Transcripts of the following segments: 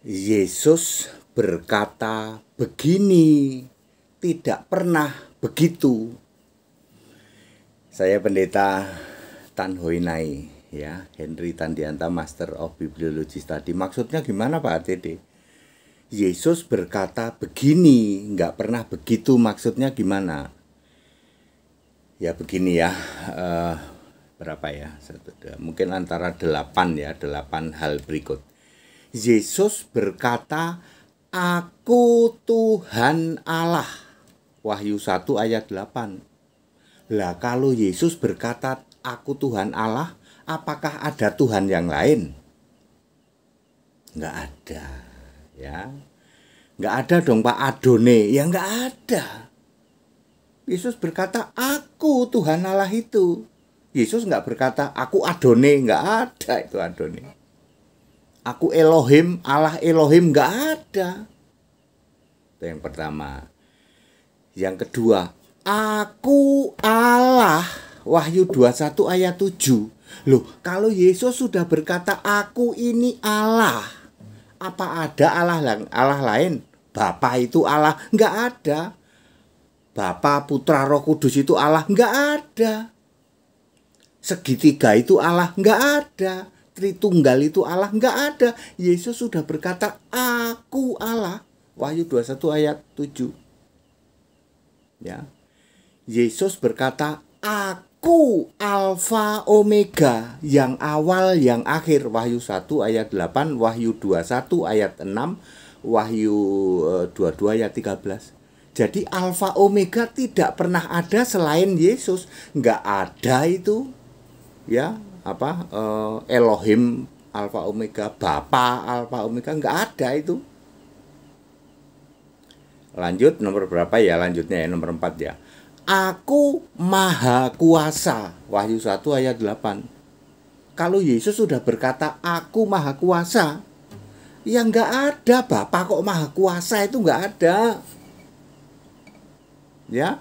Yesus berkata begini, tidak pernah begitu. Saya Pendeta Tan Hoi Nai, ya, Henry Tandianta, Master of Bibliology Study. Maksudnya gimana Pak ATD? Yesus berkata begini, nggak pernah begitu. Maksudnya gimana? Ya begini ya, berapa ya? Mungkin antara 8 ya, 8 hal berikut. Yesus berkata, Aku Tuhan Allah. Wahyu 1 ayat 8. Lah kalau Yesus berkata, Aku Tuhan Allah, apakah ada Tuhan yang lain? Nggak ada, ya. Nggak ada dong Pak Adone, ya nggak ada. Yesus berkata, Aku Tuhan Allah itu. Yesus nggak berkata, Aku Adone, nggak ada itu Adone. Aku Elohim, Allah Elohim, nggak ada. Itu yang pertama. Yang kedua, Aku Allah. Wahyu 21 ayat 7. Loh, kalau Yesus sudah berkata, Aku ini Allah, apa ada Allah lain? Bapa itu Allah? Nggak ada. Bapa, Putra, Roh Kudus itu Allah? Nggak ada. Segitiga itu Allah? Nggak ada. Tritunggal itu Allah? Nggak ada. Yesus sudah berkata, Aku Allah. Wahyu 21 ayat 7. Ya. Yesus berkata, Aku Alfa Omega, yang awal yang akhir. Wahyu 1 ayat 8, Wahyu 21 ayat 6, Wahyu 22 ayat 13. Jadi Alfa Omega tidak pernah ada selain Yesus. Nggak ada itu. Ya, Elohim Alfa Omega, Bapa Alfa Omega, nggak ada itu. Lanjut, nomor berapa ya? Lanjutnya ya, nomor 4 ya. Aku Maha Kuasa. Wahyu 1 ayat 8. Kalau Yesus sudah berkata Aku Maha Kuasa, ya nggak ada. Bapa kok Maha Kuasa, itu nggak ada. Ya.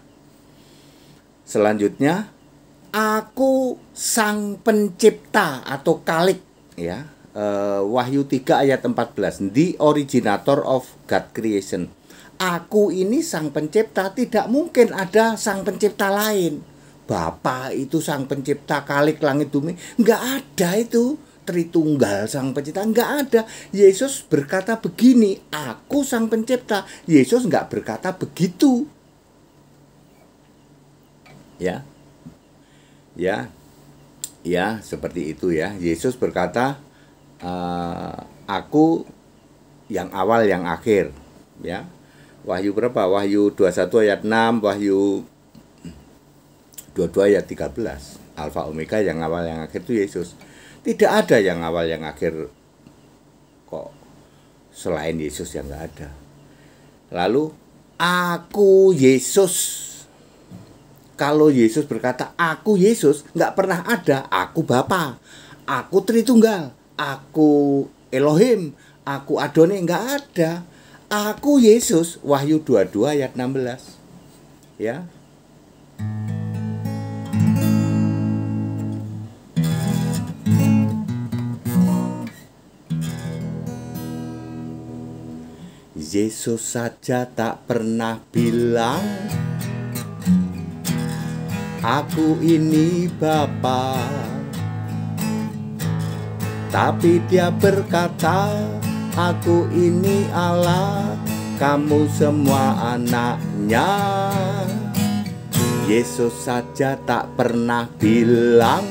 Selanjutnya, Aku Sang Pencipta atau Khalik, ya. Wahyu 3 ayat 14. The originator of God creation. Aku ini Sang Pencipta, tidak mungkin ada Sang Pencipta lain. Bapa itu Sang Pencipta, Khalik langit bumi, nggak ada itu. Tritunggal Sang Pencipta, nggak ada. Yesus berkata begini, Aku Sang Pencipta. Yesus nggak berkata begitu. Ya. Ya, seperti itu ya. Yesus berkata, Aku yang awal yang akhir, ya. Wahyu berapa? Wahyu 21 ayat 6, Wahyu 22 ayat 13. Alfa Omega yang awal yang akhir itu Yesus. Tidak ada yang awal yang akhir kok selain Yesus, yang nggak ada. Lalu Aku Yesus. Kalau Yesus berkata Aku Yesus, nggak pernah ada Aku Bapa, Aku Tritunggal, Aku Elohim, Aku Adone, nggak ada. Aku Yesus. Wahyu 22 ayat 16. Ya. Yesus saja tak pernah bilang Aku ini Bapa, tapi Dia berkata Aku ini Allah, kamu semua anaknya. Yesus saja tak pernah bilang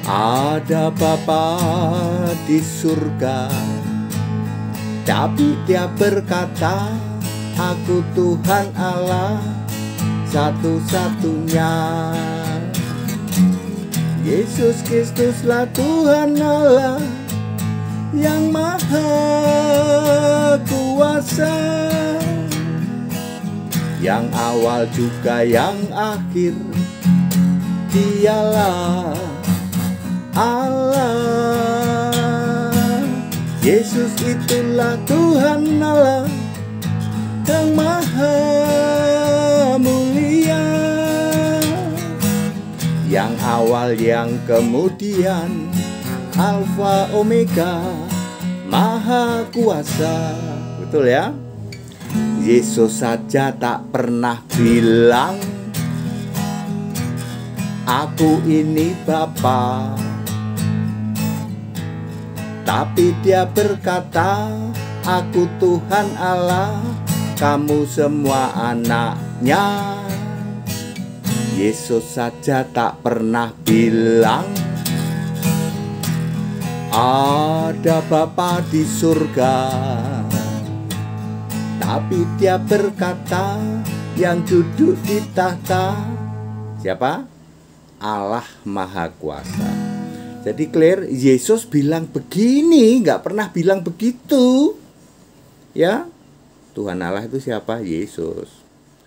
ada Bapa di surga, tapi Dia berkata Aku Tuhan Allah satu-satunya. Yesus Kristuslah Tuhan Allah yang Maha Kuasa, yang awal juga yang akhir. Dialah Allah. Yesus itulah Tuhan Allah yang Maha Mulia, yang awal yang kemudian, Alfa Omega, Maha Kuasa. Betul ya? Yesus saja tak pernah bilang, aku ini Bapa. Tapi dia berkata, aku Tuhan Allah, kamu semua anaknya. Yesus saja tak pernah bilang, ada Bapa di surga. Tapi dia berkata, yang duduk di tahta siapa? Allah Maha Kuasa. Jadi clear, Yesus bilang begini, nggak pernah bilang begitu. Ya, Tuhan Allah itu siapa? Yesus.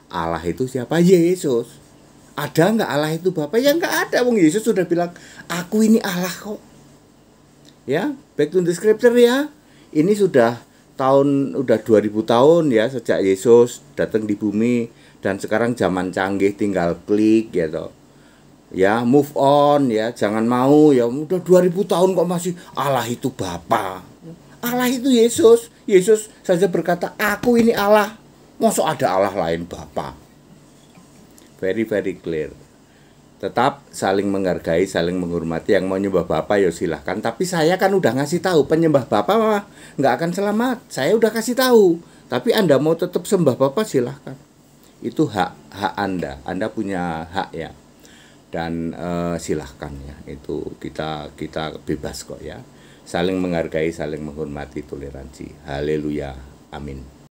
Allah itu siapa? Yesus. Ada nggak Allah itu Bapa? Ya nggak ada. Wong Yesus sudah bilang, aku ini Allah kok. Ya, back to the scripture ya. Ini sudah 2000 tahun ya sejak Yesus datang di bumi, dan sekarang zaman canggih tinggal klik gitu. Ya, move on ya, jangan mau ya udah 2000 tahun kok masih Allah itu Bapa. Allah itu Yesus. Yesus saja berkata, aku ini Allah. Masa ada Allah lain Bapa? Very very clear. Tetap saling menghargai, saling menghormati. Yang mau nyembah Bapa ya silahkan. Tapi saya kan udah ngasih tahu, penyembah Bapa mah nggak akan selamat. Saya udah kasih tahu. Tapi Anda mau tetap sembah Bapa silahkan. Itu hak Anda. Anda punya hak ya. Dan silahkan ya. Itu kita bebas kok ya. Saling menghargai, saling menghormati, toleransi. Haleluya. Amin.